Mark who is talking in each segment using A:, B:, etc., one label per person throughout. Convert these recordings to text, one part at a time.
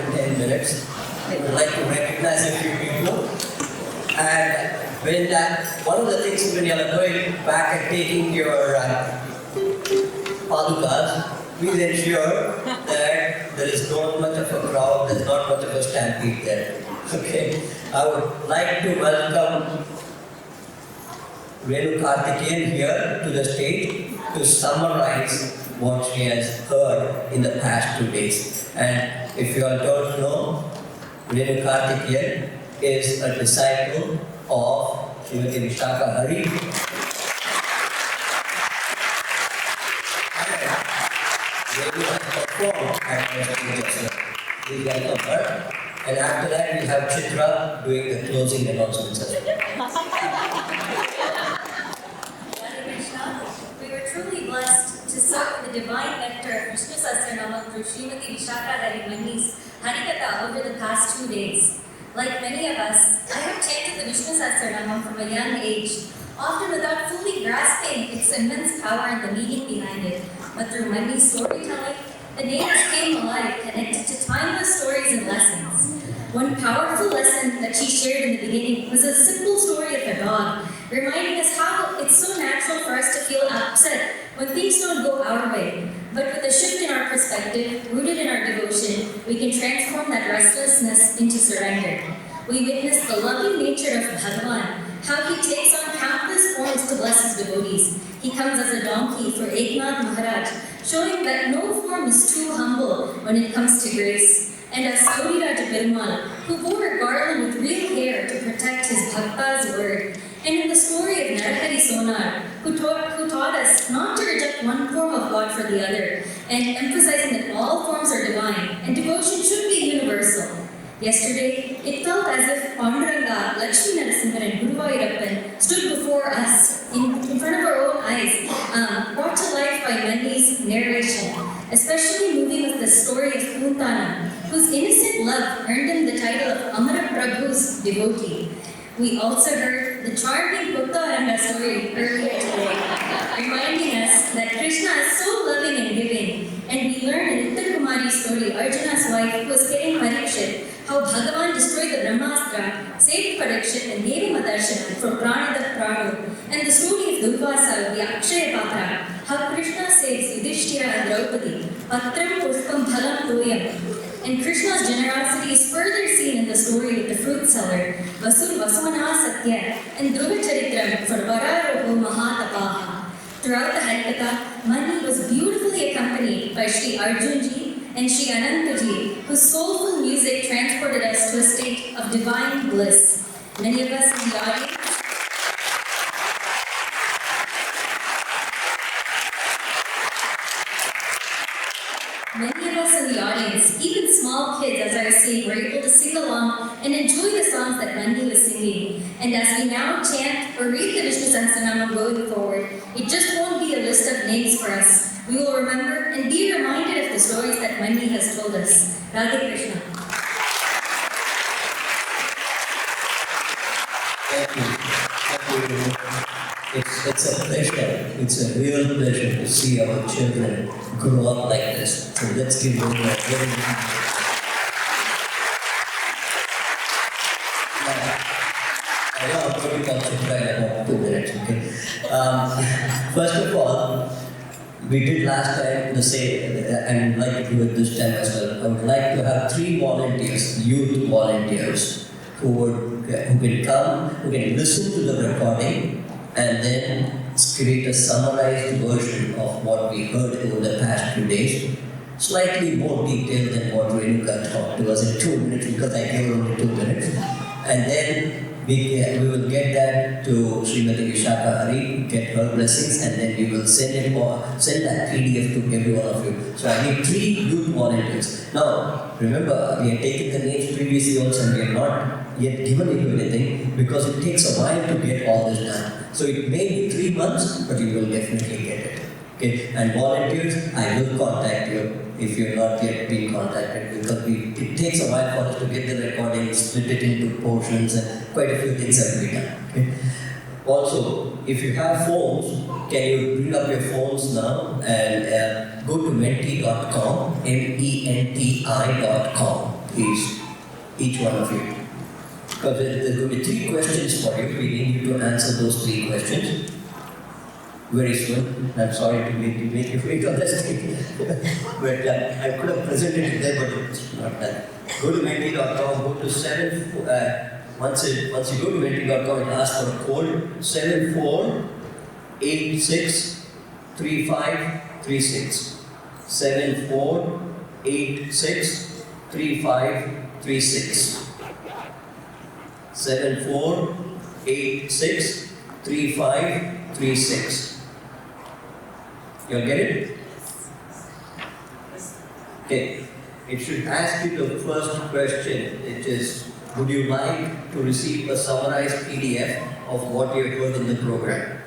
A: for 10 minutes. I would like to recognize a few people. And when one of the things when you are going back and taking your padukas, please ensure that there is not much of a crowd, there is not much of a stampede there. Okay, I would like to welcome Renu Karthikeyan here to the stage to summarize what she has heard in the past 2 days. And if you all don't know, Renu Karthikeyan is a disciple of Vishaka Harikatha. Renu has performed at the stage. Please welcome her. And after that, we have Chitra doing the closing announcements as well.
B: We were truly blessed to soak the divine nectar of Vishnu Sahasranamam through Srimati Vishaka Harikatha over the past 2 days. Like many of us, I have chanted the Vishnu Sahasranamam from a young age, often without fully grasping its immense power and the meaning behind it. But through Mandi's storytelling, the names came alive, connected to timeless stories and lessons. One powerful lesson that she shared in the beginning was a simple story of a dog, reminding us how it's so natural for us to feel upset when things don't go our way. But with a shift in our perspective, rooted in our devotion, we can transform that restlessness into surrender. We witness the loving nature of Bhagavan, how he takes on countless forms to bless his devotees. He comes as a donkey for Eknath Maharaj, showing that no form is too humble when it comes to grace. And as Sauriraja Perumal, who wore a garland with real hair to protect his Bhakta's word. And in the story of Narahari Sonar, who taught us not to reject one form of God for the other, and emphasizing that all forms are divine, and devotion should be universal. Yesterday, it felt as if Panduranga, Lakshmi Narasimhan and Guruvayurappan stood before us in front of our own eyes, brought to life by Mandi's narration. Especially moving was the story of Puntana, whose innocent love earned him the title of Amara Prabhu's devotee. We also heard the charming Puttaranga story earlier today, reminding us that Krishna is so loving and giving. And we learned in Uttar Kumari's story, Arjuna's wife, who was getting Parikshit, how Bhagavan destroyed the Brahmastra, saved Parikshit and gave him a darshan from Pranada Pranu, and the story of Durvasa, the Akshaya Patra, how Krishna saves Yudhishthira and Draupadi, Patram Pushpam Bhalam Toyam. And Krishna's generosity is further seen in the story with the fruit seller, Vasur Vasuvana Satya, and Dhruva Charitram for Vararoho Mahatapaha. Throughout the Harikatha, Mani was beautifully accompanied by Sri Arjunji and Sri Ananthaji, whose soulful music transported us to a state of divine bliss. Many of us in the audience even small kids, as I was saying, were able to sing along and enjoy the songs that Mandi was singing. And as we now chant or read the Vishnu Sahasranamam going forward, it just won't be a list of names for us. We will remember and be reminded of the stories that Mandi has told us. Radhe Krishna.
A: Thank you. It's a pleasure. It's a real pleasure to see our children grow up like this. So let's give them a very I know I'm going to concentrate in about 2 minutes, okay? First of all, we did last time the same, and I'd like to do it this time as well. I would like to have 3 volunteers, youth volunteers, who can come, who can listen to the recording, and then create a summarized version of what we heard over the past 2 days. Slightly more detailed than what Renuka talked to us in 2 minutes, because I gave her only 2 minutes. And then we will get that to Srimati Vishaka Hari, get her blessings, and then we will send that PDF to every one of you. So I need 3 youth volunteers. Now, remember, we have taken the names previously also, and we have not yet given you anything, because it takes a while to get all this done. So it may be 3 months, but you will definitely get it. Okay? And volunteers, I will contact you if you have not yet been contacted, because it takes a while for us to get the recording, split it into portions, and quite a few things have to be done. Okay? Also, if you have phones, can you bring up your phones now and go to menti.com, menti.com. please, each one of you. Because there's going to be 3 questions for you. We need you to answer those 3 questions very soon. I'm sorry to make you wait on the stage. But I could have presented it there, but it's not done. Go to menti.com, go to 7, once you go to menti.com and ask for a code, 74863536. 74863536. 74863536. You'll get it? Okay. It should ask you the first question, which is, would you like to receive a summarized PDF of what you have heard in the program?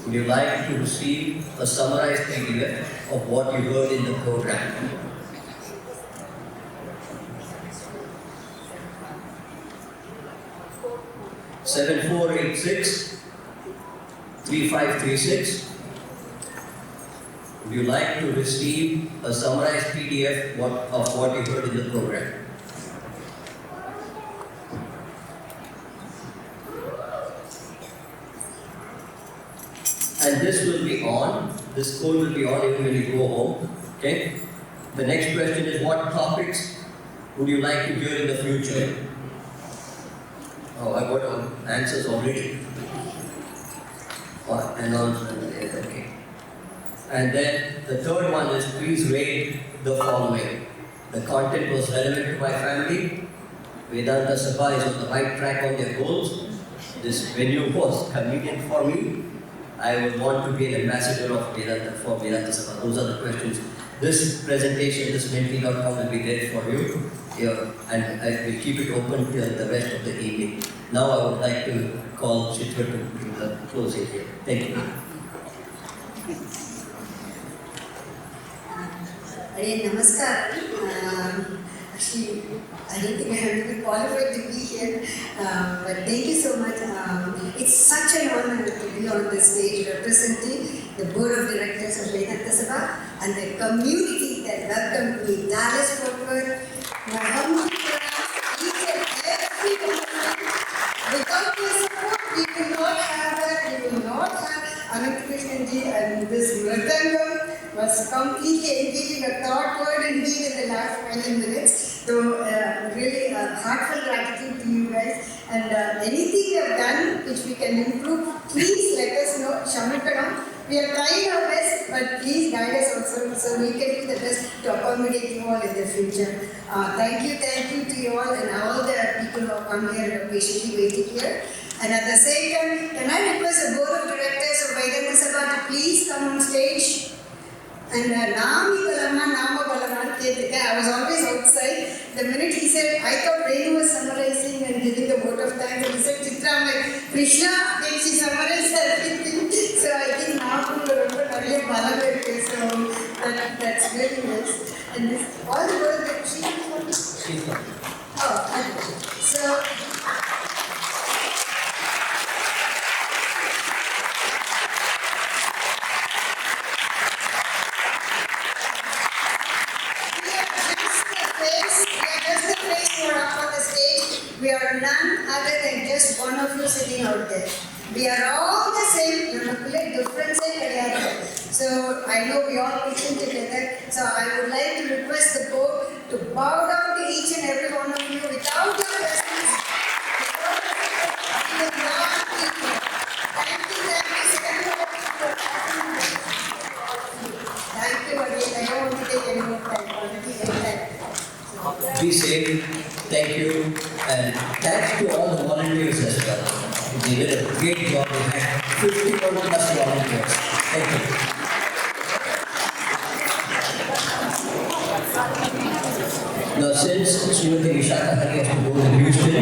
A: Would you like to receive a summarized PDF of what you heard in the program? Seven 3536. Would you like to receive a summarized PDF of what you heard in the program? And this will be on, this code will be on even when you go home, okay? The next question is, what topics would you like to hear in the future? Oh, I got answers already. Oh, announcement, okay. And then the third one is, please rate the following. The content was relevant to my family. Vedanta Sabha is on the right track on their goals. This venue was convenient for me. I would want to be an ambassador of Vedanta for Vedanta Sabha. Those are the questions. This presentation, this menti.com will be there for you. And I will keep it open till the rest of the evening. Now I would like to call Chitra to do the closing here. Thank you.
C: Namaskar. Actually, I don't think I have to be qualified to be here, but thank you so much. It's such an honor to be on the stage representing the Board of Directors of Vedanta Sabha and the community that welcomed me. Dallas, Fort Worth, my humble friends, each and every one of them. Without your support, we will not have that. We will not have Ananthakrishnan ji and this Mridangam was completely engaging a thought word in me in the last 20 minutes. So really heartfelt gratitude to you guys. And anything you have done which we can improve, please let us know. Shamakanam. We are trying our best, but please guide us also so we can do the best to accommodate you all in the future. Thank you to you all and all the people who have come here and are patiently waiting here. And at the same time, can I request the Board of Directors of Vedanta Sabha to please come on stage? And Nami Balama, Nama Balama, I was always outside. The minute he said, I thought Renu was summarizing and giving the vote of thanks. And he said, Chitra, I'm like, Krishna, did she summarize everything? So I think now we are over so that's very nice. And this, all the work that she did. Oh, so. We are none other than just one of you sitting out there. We are all the same, different. So I know we all listen together. So I would like to request the board to bow down to each and every one of you without your presence. Thank you again. I don't want to take any more time.
A: Be safe. Thank you. And thanks to all the volunteers as well. They did a great job. We had 51 plus volunteers. Thank you. Now, since Srimati Vishaka has to go to Houston,